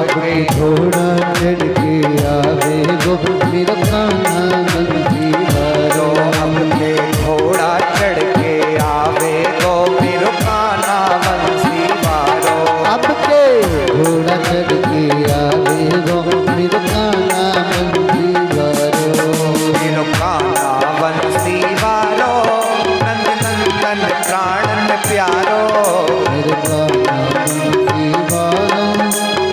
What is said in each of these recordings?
के घोड़ा चढ़ के आवे गो मेरा कान्हा बंसी वारो। अब के घोड़ा चढ़ के आवे गो मेरो कान्हा बंसी वारो। अब के घोड़ा चढ़ के आवे गो मेरा कान्हा बंसी वारो। मेरो कान्हा बंसी वारो नंद नंदन प्राणन प्यारो। मेरे कान्हा बंसी वारो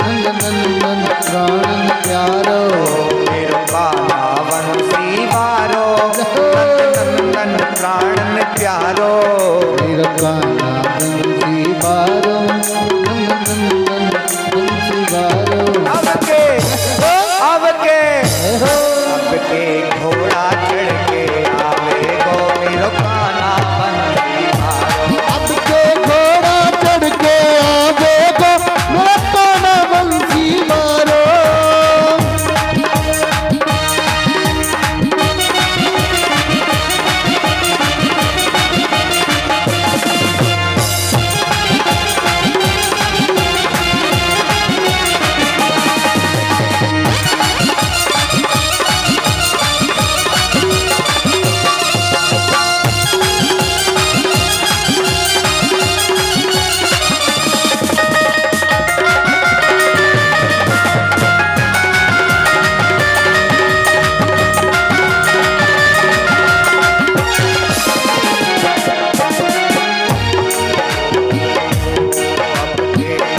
नंद नंदन प्राणन प्यारो। मेरो कान्हा बंसी वारो नंद नंदन प्राणन प्यारो। मेरा कान्हा बंसी वारो नंद नंदन बंसी वारो। अब के घोड़ा चढ़ के आवे गो मेरो कान्हा बंसी वारो। अब के घोड़ा चढ़ के आवे गो मेरा कान्हा बंसी वारो।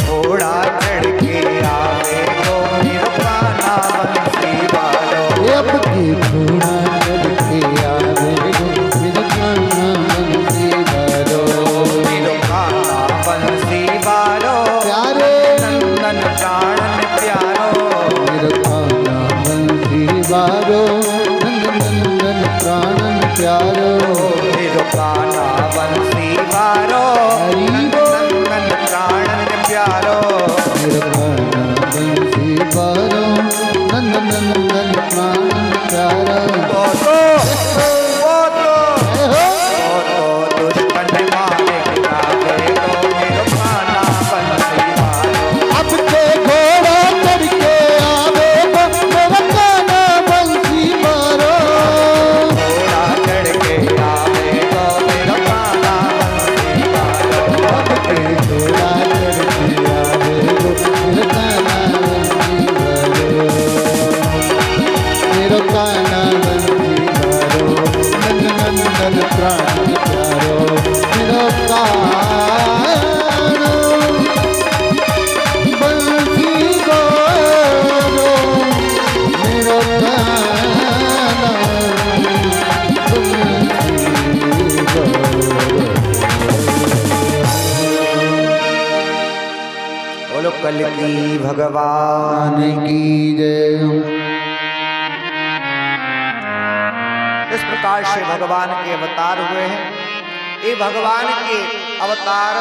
घोड़ा चढ़ के आवे गो मेरो कान्हा बंसी वारो। अब के घोड़ा चढ़ के आवे गो मेरा कान्हा बंसी वारो। मेरो कान्हा बंसी वारो प्यारे नंदन प्राणन प्यारो। मेरा कान्हा बंसी वारो नंद नंदन प्राणन प्यारो। मेरो कान्हा बंसी वारो नंदन प्राणन प्यारो। मेरा कान्हा बंसी वारो नंद नंदन प्राणन प्यारो। वो तो दुश्मन मारे गिरावे गो मेरो कान्हा बंसी वारो। अब के घोड़ा चढ़ के आवे गो मेरा कान्हा बंसी वारो। घोड़ा चढ़ के आवे गो मेरो कान्हा बंसी वारो। अब के घोड़ा चढ़ के आवे गो मेरा कान्हा बंसी वारो। मेरा कान्हा बंसी वारो नंद नंदन प्राण प्यारो। मेरा कान्हा बंसी वारो मेरा कान्हा बंसी वारो। बोलो कल की भगवान की जय। इस प्रकार से भगवान के अवतार हुए हैं। ये भगवान के अवतार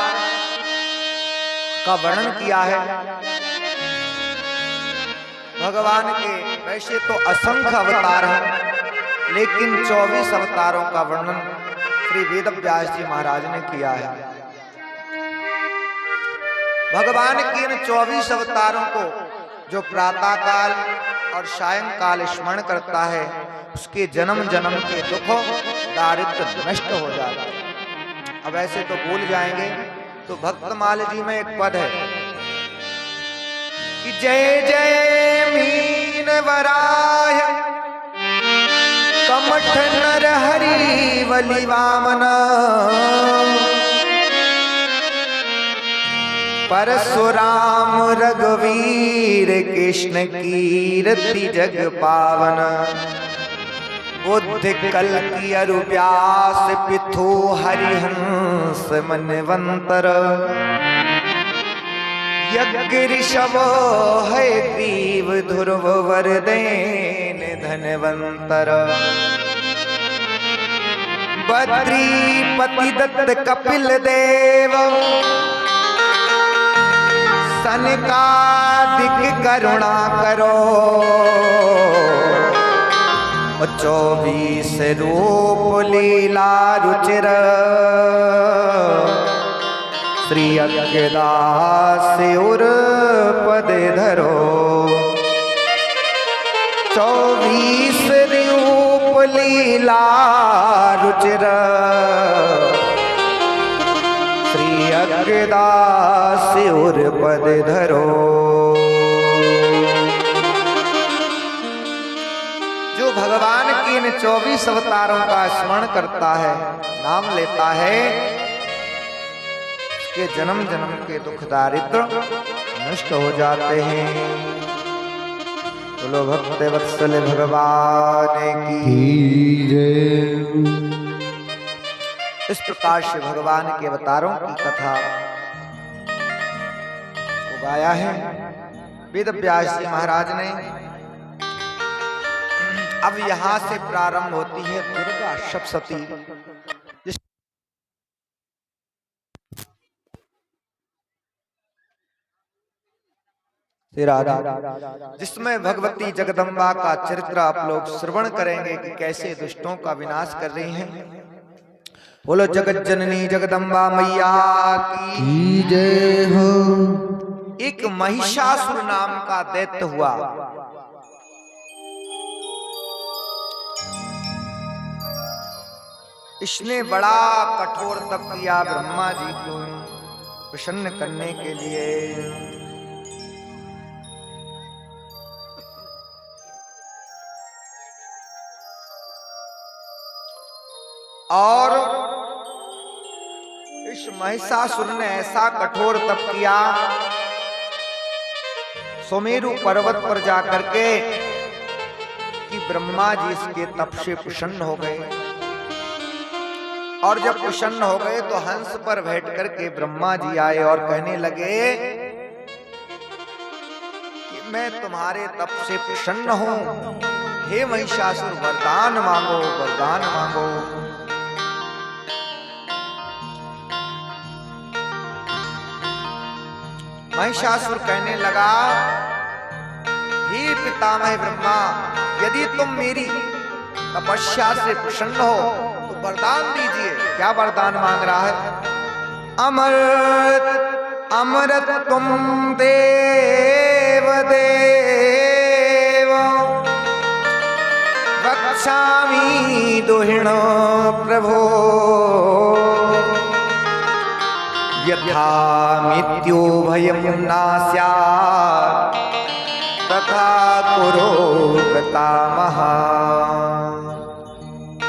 का वर्णन किया है। भगवान के वैसे तो असंख्य अवतार हैं, लेकिन 24 अवतारों का वर्णन श्री वेद व्यास जी महाराज ने किया है। भगवान के इन 24 अवतारों को जो प्रातः काल और सायंकाल स्मरण करता है, उसके जन्म जन्म के दुख दारिद्र नष्ट हो जाता है। अब ऐसे तो भूल जाएंगे, तो भक्तमाल जी में एक पद है कि जय जय मीन वराय कमठ नर हरि बलि वामन परशुराम रघुवीर कृष्ण कीर्ति जग पावन बुद्धि कल की अरु व्यास पिथु हरिहंस मनवंतर यज्ञ ऋषभ है ग्रीव ध्रुव वरदेन धनवंतर बद्रीपति दत्त कपिल देव सनकादिक करुणा करो 24 रूप लीला रुचिर श्री अज्ञदास उर पद धरो 24 रूप लीला रुचिर श्री अज्ञदास उर पद धरो। जो भगवान के इन 24 अवतारों का स्मरण करता है, नाम लेता है, उसके जन्म जन्म के दुख दारिद्र नष्ट हो जाते हैं। बोलो भक्त वत्सल भगवान की जय। इस प्रकार से भगवान के अवतारों की कथा को गाया है वेद व्यास जी महाराज ने। अब यहां से प्रारंभ होती है दुर्गा सप्तशती, जिसमें भगवती जगदम्बा का चरित्र आप लोग श्रवण करेंगे कि कैसे दुष्टों का विनाश कर रही हैं। बोलो जगत जननी जगदम्बा मैया की जय हो। एक महिषासुर नाम का दैत्य हुआ। इसने बड़ा कठोर तप किया ब्रह्मा जी को प्रसन्न करने के लिए। और इस महिषासुर ने ऐसा कठोर तप किया, सुमेरु पर्वत पर जाकर के, कि ब्रह्मा जी इसके तप से प्रसन्न हो गए। और जब प्रसन्न हो गए तो हंस पर बैठ करके ब्रह्मा जी आए और कहने लगे कि मैं तुम्हारे तप से प्रसन्न हूं, हे महिषासुर वरदान मांगो, वरदान मांगो। महिषासुर कहने लगा, हे पितामह ब्रह्मा, यदि तुम मेरी तपस्या से प्रसन्न हो तो वरदान दीजिए। क्या वरदान मांग रहा है? अमृत अमृत तुम देव देव वक्षामि दुहिणो प्रभो यथा मृत्यु भयं न स्यात् तथा कुरु पितामह।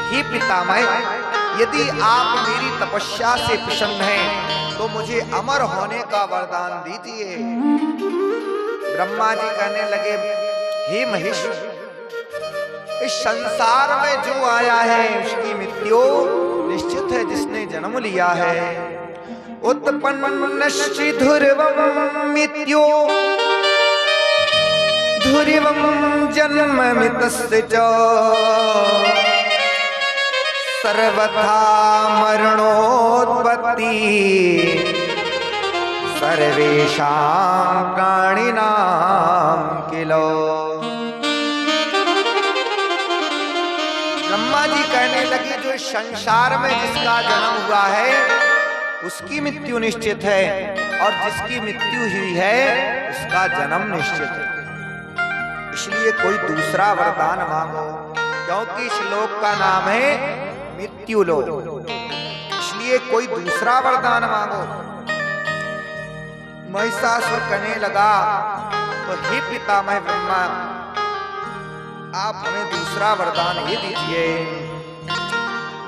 हे पितामह, यदि आप मेरी तपस्या से प्रसन्न हैं तो मुझे अमर होने का वरदान दीजिए। ब्रह्मा जी कहने लगे, हे महेश, इस संसार में जो आया है उसकी मृत्यु निश्चित है, जिसने जन्म लिया है। उत्पन्नश्च ध्रुवं मृत्यो ध्रुवं जन्ममितस्य च सर्वथा मरणोत्पत्ति सर्वेषां प्राणिनां किल। ब्रह्मा जी कहने लगे, जो इस संसार में जिसका जन्म हुआ है उसकी मृत्यु निश्चित है, और जिसकी मृत्यु हुई है उसका जन्म निश्चित है। इसलिए कोई दूसरा वरदान मांगो, क्योंकि इस लोक का नाम है मृत्यु लोक। इसलिए कोई दूसरा वरदान मांगो। महिषासुर कहने लगा, तो हे पितामह ब्रह्मा, आप हमें दूसरा वरदान ये दीजिए।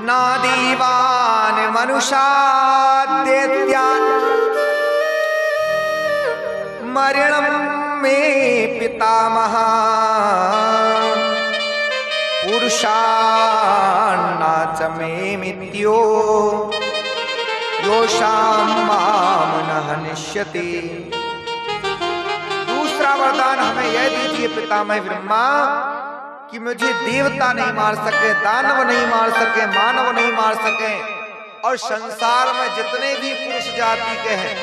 नादीवान मनुषा दैत्यान् मरणं मे पितामह पुरुषान् च मे मृत्यो योषां मां न हनिष्यति। दूसरा वरदान हमें यह दीजिए पितामह ब्रह्मा कि मुझे देवता नहीं मार सके, दानव नहीं मार सके, मानव नहीं मार सके, और संसार में जितने भी पुरुष जाति के हैं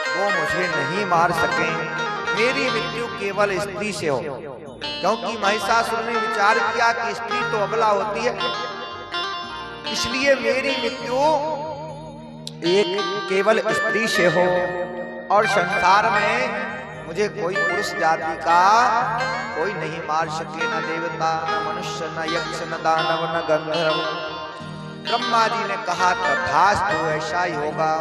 वो मुझे नहीं मार सके। मेरी मृत्यु केवल स्त्री से हो, क्योंकि महिषासुर ने विचार किया कि स्त्री तो अबला होती है, इसलिए मेरी मृत्यु एक केवल स्त्री से हो और संसार में मुझे कोई पुरुष जाति का कोई नहीं मार सके, न देवता न मनुष्य न यक्ष न दानव न गंधर्व। ब्रह्मा जी ने कहा तथास्तु, ऐसा ही होगा।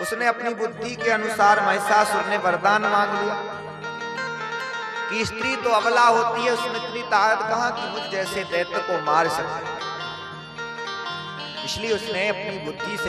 उसने अपनी बुद्धि के अनुसार महिषासुर ने वरदान मांग लिया कि स्त्री तो अबला होती है, उसमें इतनी ताकत कहां कि मुझ जैसे दैत्य को मार सके। इसलिए उसने अपनी बुद्धि से